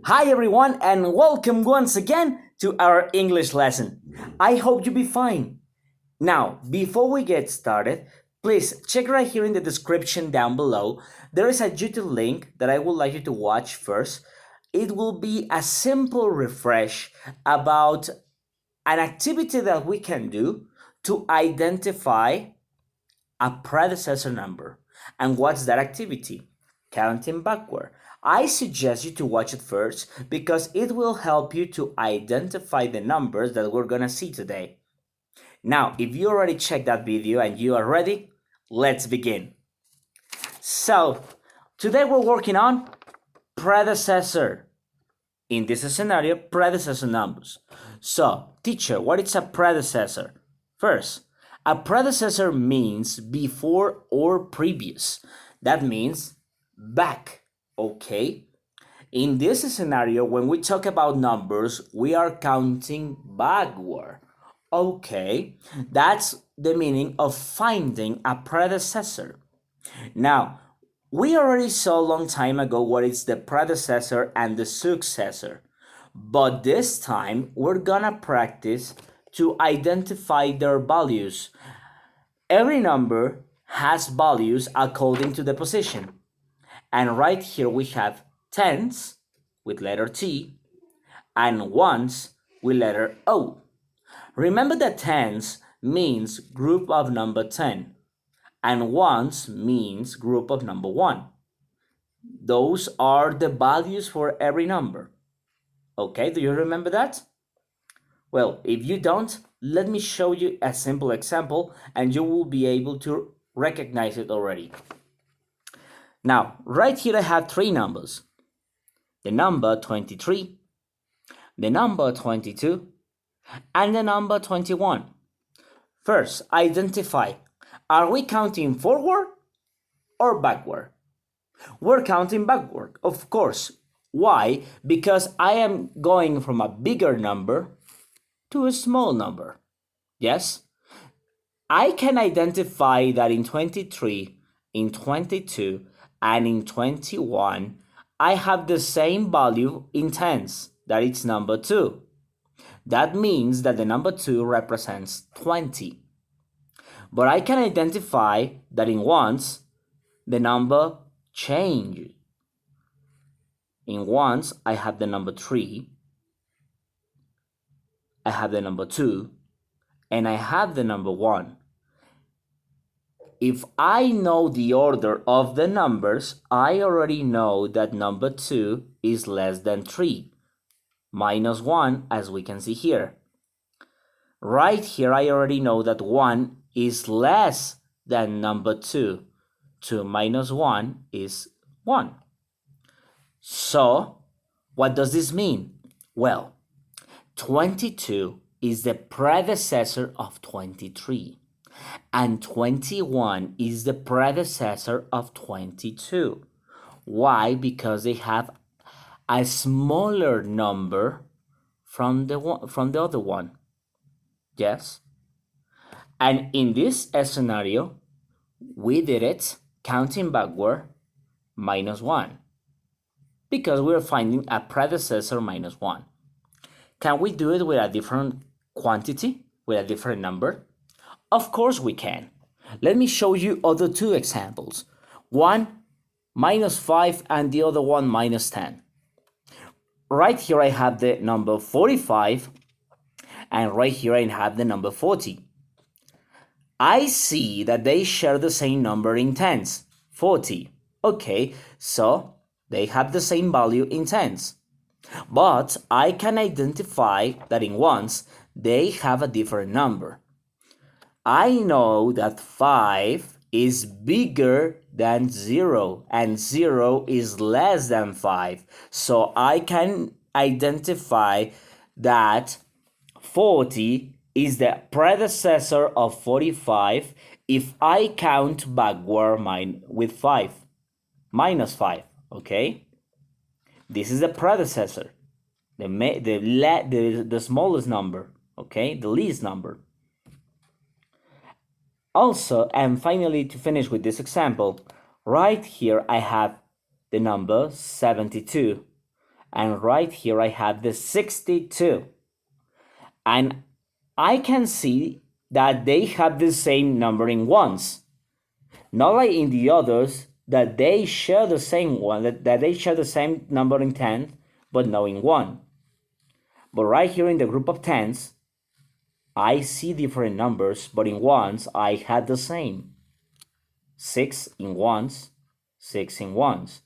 Hi everyone and welcome once again to our English lesson. I hope you be fine. Now, before we get started, please check right here in the description down below. There is a YouTube link that I would like you to watch first. It will be a simple refresh about an activity that we can do to identify a predecessor number. And what's that activity? Counting backward. I suggest you to watch it first because it will help you to identify the numbers that we're gonna see today. Now, if you already checked that video and you are ready, let's begin. So, today we're working on predecessor. In this scenario, predecessor numbers. So, teacher, what is a predecessor? First, a predecessor means before or previous. That means back, okay? In this scenario, when we talk about numbers, we are counting backward. Okay, that's the meaning of finding a predecessor. Now, we already saw a long time ago what is the predecessor and the successor. But this time, we're gonna practice to identify their values. Every number has values according to the position. And right here we have tens with letter T and ones with letter O. Remember that tens means group of number 10 and ones means group of number 1. Those are the values for every number. Okay, do you remember that? Well, if you don't, let me show you a simple example and you will be able to recognize it already. Now, right here I have three numbers. The number 23, the number 22, and the number 21. First, identify. Are we counting forward or backward? We're counting backward, of course. Why? Because I am going from a bigger number to a small number. Yes? I can identify that in 23, in 22, and in 21, I have the same value in tens, that it's number 2. That means that the number 2 represents 20. But I can identify that in ones, the number changes. In ones, I have the number 3, I have the number 2, and I have the number 1. If I know the order of the numbers, I already know that number 2 is less than 3, minus 1, as we can see here. Right here, I already know that 1 is less than number 2. 2 minus 1 is 1. So, what does this mean? Well, 22 is the predecessor of 23, and 21 is the predecessor of 22. Why? Because they have a smaller number from the other one. Yes? And in this scenario, we did it counting backward minus 1 because we're finding a predecessor minus 1. Can we do it with a different quantity, with a different number? Of course we can. Let me show you other two examples. One minus 5 and the other one minus 10. Right here I have the number 45 and right here I have the number 40. I see that they share the same number in tens, 40. Okay, so they have the same value in tens. But I can identify that in ones, they have a different number. I know that 5 is bigger than 0 and 0 is less than 5. So I can identify that 40 is the predecessor of 45 if I count backward with 5, minus 5, okay? This is the predecessor, the smallest number, okay? The least number. Also, and finally, to finish with this example, right here I have the number 72 and right here I have the 62. And I can see that they have the same numbering ones. Not like in the others, that they share the same one, that they share the same number in tens, but no in one. But right here in the group of tens, I see different numbers, but in ones, I had the same. 6 in ones, 6 in ones.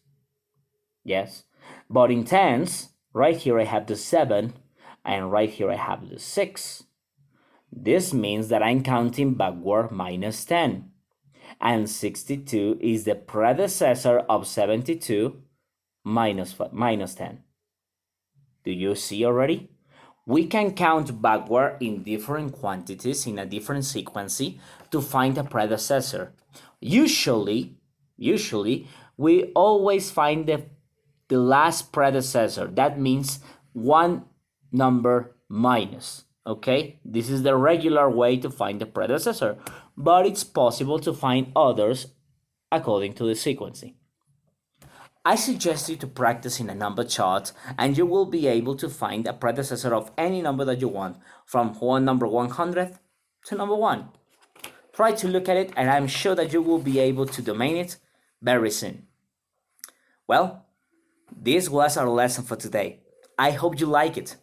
Yes. But in tens, right here I have the 7, and right here I have the 6. This means that I'm counting backward minus 10. And 62 is the predecessor of 72 minus 10. Do you see already? We can count backward in different quantities in a different sequence to find a predecessor. Usually, we always find the last predecessor. That means one number minus. Okay, this is the regular way to find the predecessor, but it's possible to find others according to the sequencing. I suggest you to practice in a number chart, and you will be able to find a predecessor of any number that you want, from number 100 to number 1. Try to look at it, and I'm sure that you will be able to domain it very soon. Well, this was our lesson for today. I hope you like it.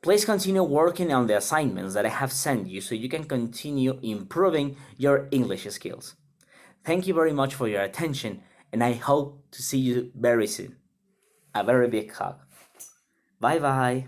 Please continue working on the assignments that I have sent you so you can continue improving your English skills. Thank you very much for your attention, and I hope to see you very soon. A very big hug. Bye bye.